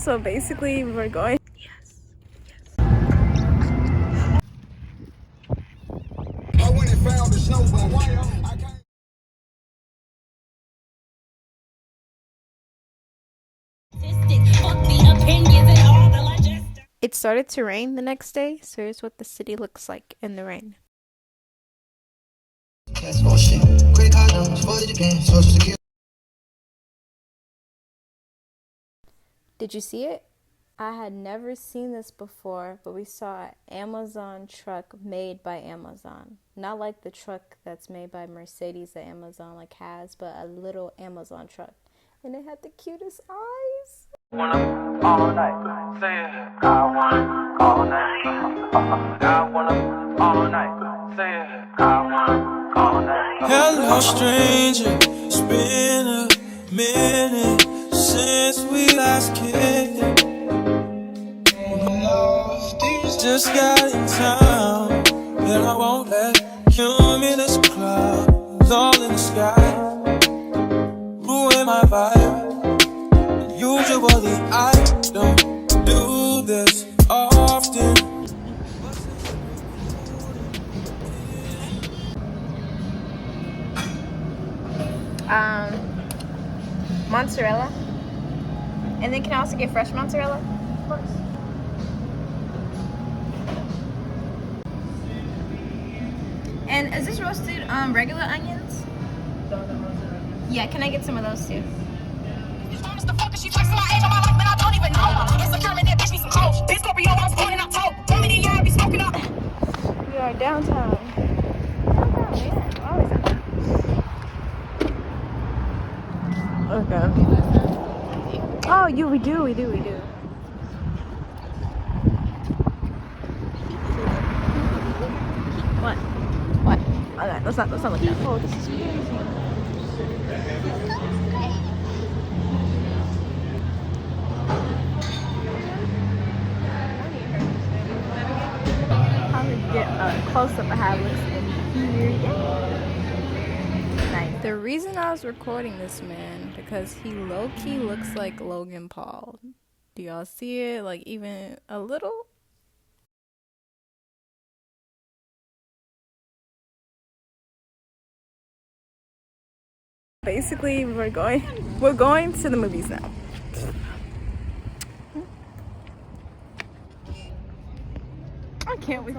So basically, we're going. Yes. I went and found the snow, but why I can't. It started to rain the next day, so here's what the city looks like in the rain. Did you see it? I had never seen this before, but we saw an Amazon truck made by Amazon. Not like the truck that's made by Mercedes that Amazon like has, but a little Amazon truck. And it had the cutest eyes. Wanna all night, say it. I wanna all night. I wanna all night, say it. I wanna all night. Hello, stranger. It's been a minute since we last kicked it. Just got in town, and I won't let cumulus clouds all in the sky ruin my vibe. Usually I don't do this often. Mozzarella. And then can I also get fresh mozzarella? Of course. And is this roasted regular onions? Yeah, can I get some of those too? She tries to my age on my life, man, I don't even know. It's a German that bitch me some coach. This Scorpio, I was born in October. 1 million y'all be smoking up. We are downtown. Downtown, yeah. Always downtown. Okay. Oh, we do. What? Okay, let's not look at that. Oh, this is crazy. Get a close-up of how it looks in here. Nice. The reason I was recording this man because he low-key looks like Logan Paul. Do y'all see it? Like even a little? Basically, we're going to the movies now. I can't wait.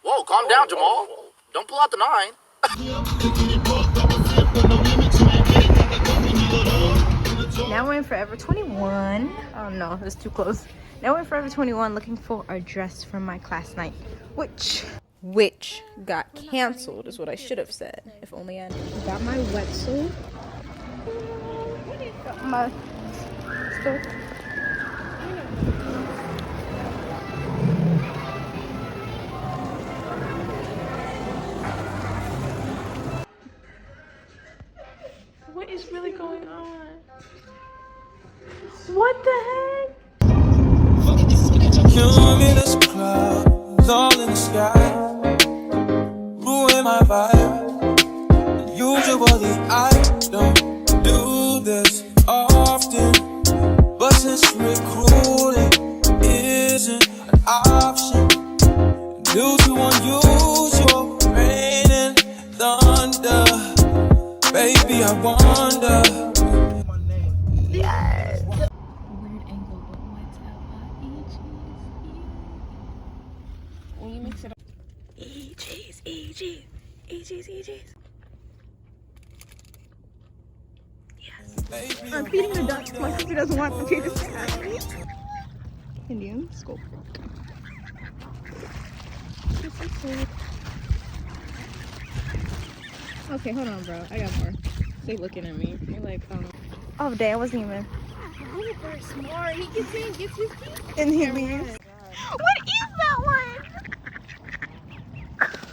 Whoa, calm down, Jamal. Don't pull out the 9. Now we're in Forever 21. Oh no, it's too close. Now we're in Forever 21 looking for a dress for my class night, which got canceled is what I should have said. If only I knew. Got my wetsuit. Got my stuff. What is really going on? What the heck? Cumulus clouds all in the sky ruin my vibe. Usually I don't do this often, but since recruiting isn't an option due to unusual rain and thunder, baby, I wonder. Yes. Weird angle, but what's when you mix it up? EGs. Yes. I'm feeding the ducks. My sister doesn't want the feed this. Indian scope. Okay, hold on, bro. I got more. They looking at me. You're like, oh, dang, I wasn't even. Very smart. He gets in, gets his teeth. And he leaves. What is that one?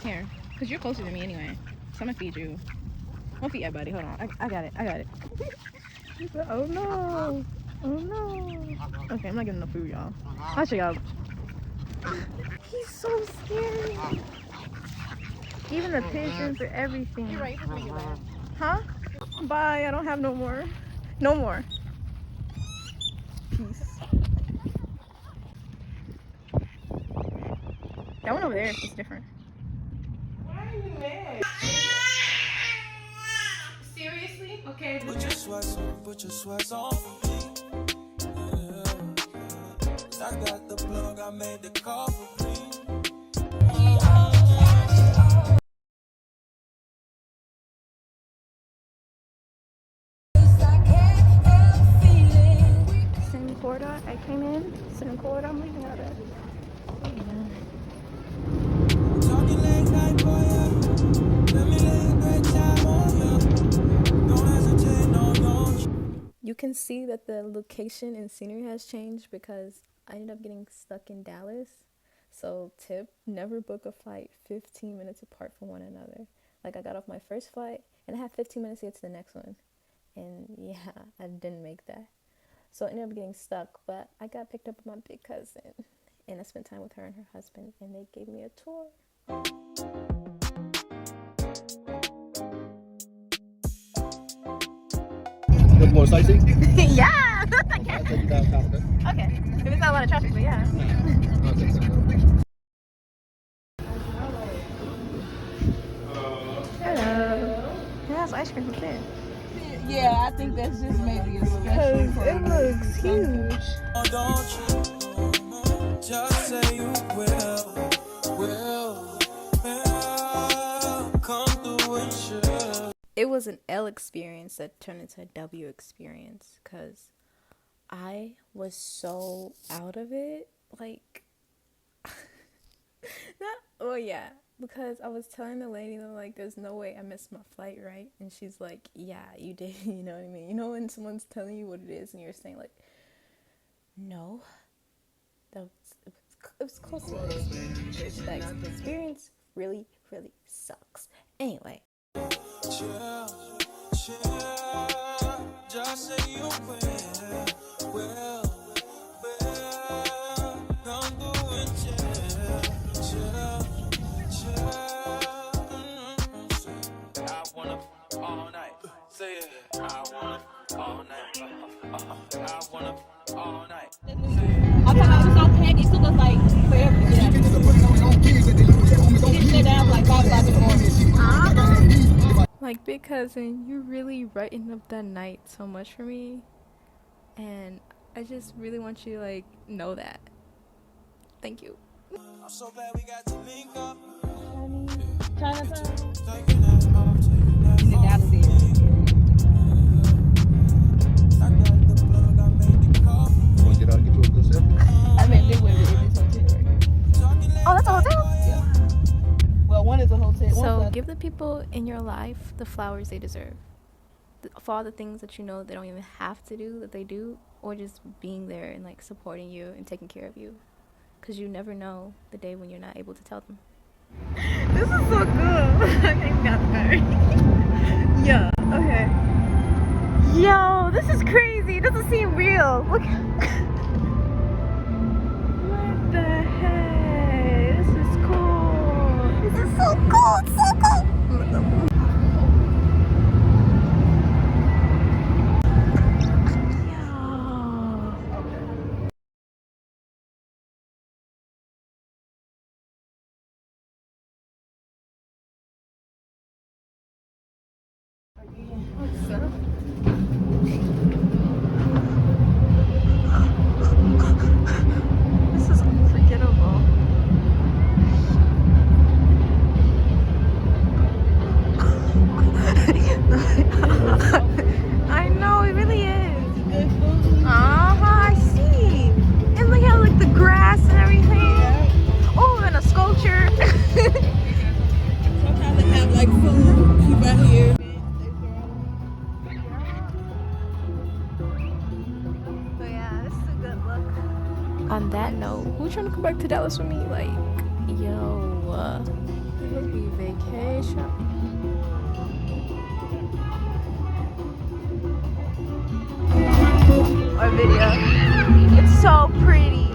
Here, because you're closer to me anyway. So I'm gonna feed you. I'll feed everybody. Hold on. I got it. Oh no. Okay, I'm not getting no food, y'all. I'll check out. He's so scary. Even the pigeons or everything. You're right. You can bring it back. Huh? Bye. I don't have no more. No more. Peace. That one over there is different. Why are you mad? Seriously? Okay. Put your sweats on, put your sweats on for me. Yeah. I got the plug, I made the call for me. Same corridor I came in, same corridor I'm leaving out of. Talking late night, boy, yeah. Let me lay a great time on you. Don't hesitate, no, don't. You can see that the location and scenery has changed because I ended up getting stuck in Dallas. So tip, never book a flight 15 minutes apart from one another. Like I got off my first flight and I had 15 minutes to get to the next one. And yeah, I didn't make that. So I ended up getting stuck, but I got picked up by my big cousin and I spent time with her and her husband and they gave me a tour. Look more sightseeing? Yeah! I'll take you down top of it. Okay. If it's not a lot of traffic, but yeah. I'll take that. Hello. It has ice cream too. Yeah, I think that's just maybe a special. It looks huge. Oh, don't you just say you will come through and share. It was an L experience that turned into a W experience because I was so out of it. Like, because I was telling the lady that, like, there's no way I missed my flight, right? And she's like, yeah, you did. You know what I mean? You know when someone's telling you what it is and you're saying, like, no, it was close to it. The experience really, really sucks. Anyway. Chill, just say you will come through and chill. I wanna all night, say it. I wanna all night, I wanna all night. I'm talking about it was so packed, it took us like forever to get out. We didn't sit down like 5 o'clock in the morning. Like, big cousin, you really brightened up that night so much for me. And I just really want you to, like, know that. Thank you. I'm so glad we got to link up. Chinatown? Taking that off. In the Dallas area. I got the plug, I made the call. Want to get out and get you a good selfie? I mean, they went in this hotel right here. Oh, that's a hotel? Yeah. Well, one is a hotel. So give the people in your life the flowers they deserve. For all the things that you know they don't even have to do, that they do, or just being there and, like, supporting you and taking care of you. Because you never know the day when you're not able to tell them. This is so cool. Okay, got the yeah, okay. Yo, this is crazy. It doesn't seem real. Look. What the heck? This is cool. This is so cool. It's so cool. This is unforgettable. I know, it really is. I see. And look how, like, the grass and everything. Oh, and a sculpture. Sometimes they have like food, keep out here. But yeah, this is a good look. On that note, who's trying to come back to Dallas with me? Like, yo, it would be vacation. Our video. It's so pretty.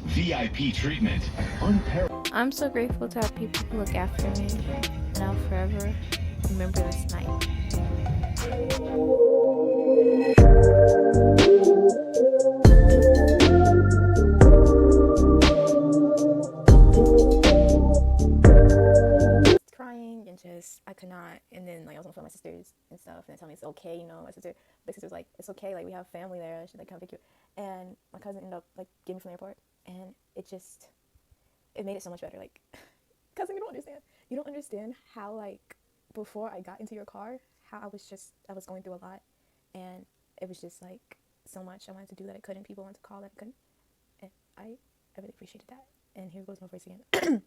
VIP treatment. Unparalleled. I'm so grateful to have people who look after me, and I'll forever remember this night. and like I was on the phone with my sisters and stuff, and they tell me it's okay, you know. My big sister was like, it's okay, like we have family there. She like come pick you. And my cousin ended up like getting me from the airport, and it made it so much better. Like, cousin, you don't understand how like before I got into your car, how I was going through a lot, and it was just like so much I wanted to do that I couldn't. People wanted to call that I couldn't, and I really appreciated that. And here goes my voice again.